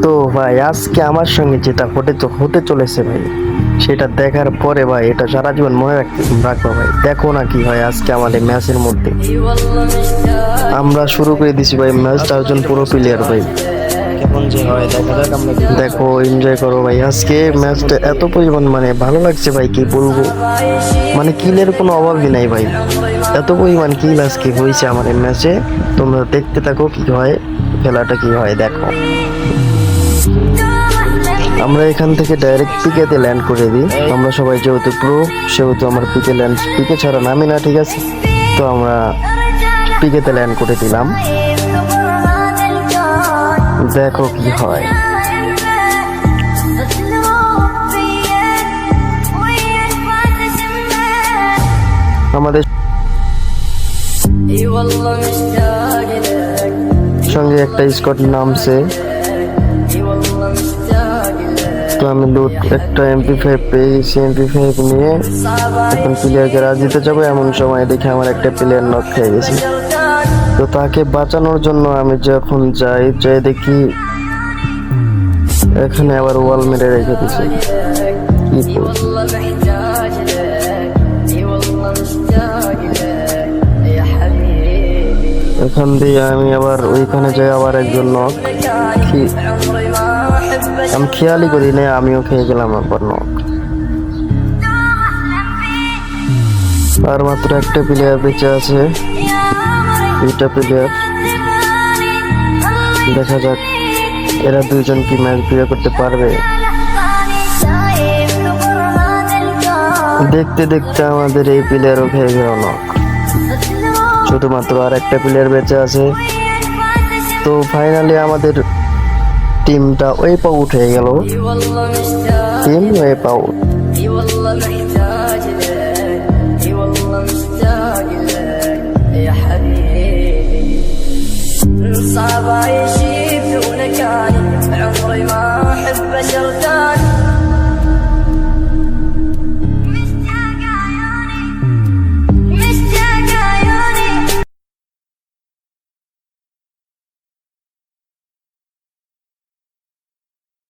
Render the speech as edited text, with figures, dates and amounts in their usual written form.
তো ভাই আজকে আমার সঙ্গে যেটা হতে চলেছে ভাই, সেটা দেখার পরে ভাই এটা সারা জীবন মনে রাখবো ভাই। দেখো না কি হয় আজকে আমাদের ম্যাচের মধ্যে। আমরা শুরু করে দিছি ভাই ম্যাচ, 4 জন পুরো প্লেয়ার ভাই। কেমন যে হয় দেখা যাক। আমরা দেখো, এনজয় করো ভাই। আজকে ম্যাচটা এত পরিমাণ মানে ভালো লাগছে ভাই, কি বলবো। মানে কিলের কোনো অভাবই নাই ভাই, এত পরিমাণ কিল আজকে হয়েছে আমাদের ম্যাচে। তোমরা দেখতে থাকো কি হয়, খেলাটা কি হয় দেখো। আমরা এখান থেকে ডাইরেক্ট পিকেতে ল্যান্ড করে দিই। আমরা সবাই যেহেতু প্রো, সেহেতু আমার পিকে ছাড়া নামি না, ঠিক আছে। তো আমরা পিকেতে ল্যান্ড করে দিলাম, দেখো কি হয়। আমাদের সঙ্গে একটা স্কট নামছে, তো আমি লুট একটা MP5 পেয়েছি। MP5 নিয়ে এখন প্লেয়ারকে রাজ দিতে যাবো, এমন সময় দেখে আমার একটা প্লেয়ার নক খেয়ে গেছে। তো তাকে বাঁচানোর জন্য আমি যখন যাই দেখি এখানে আবার ওয়াল মেরে রেখে দিছে। কি এখান দিয়ে আমি আবার ওইখানে যাই, আবার একজন নক। আমি খেয়ালই করি না, আমিও খেয়ে গেলাম আবার নক। আর মাত্র একটা প্লেয়ার বেঁচে আছে, 2টা প্লেয়ার। দেখা যাক এরা 2জন কি ম্যাচ বিয়ে করতে পারবে। দেখতে দেখতে আমাদের এই প্লেয়ারও খেয়ে গেল নক। শুধুমাত্র আর একটা প্লেয়ার বেঁচে আছে। তো ফাইনালি আমাদের টিমটা ওয়েপ আউট হয়ে গেল। Team wipe out.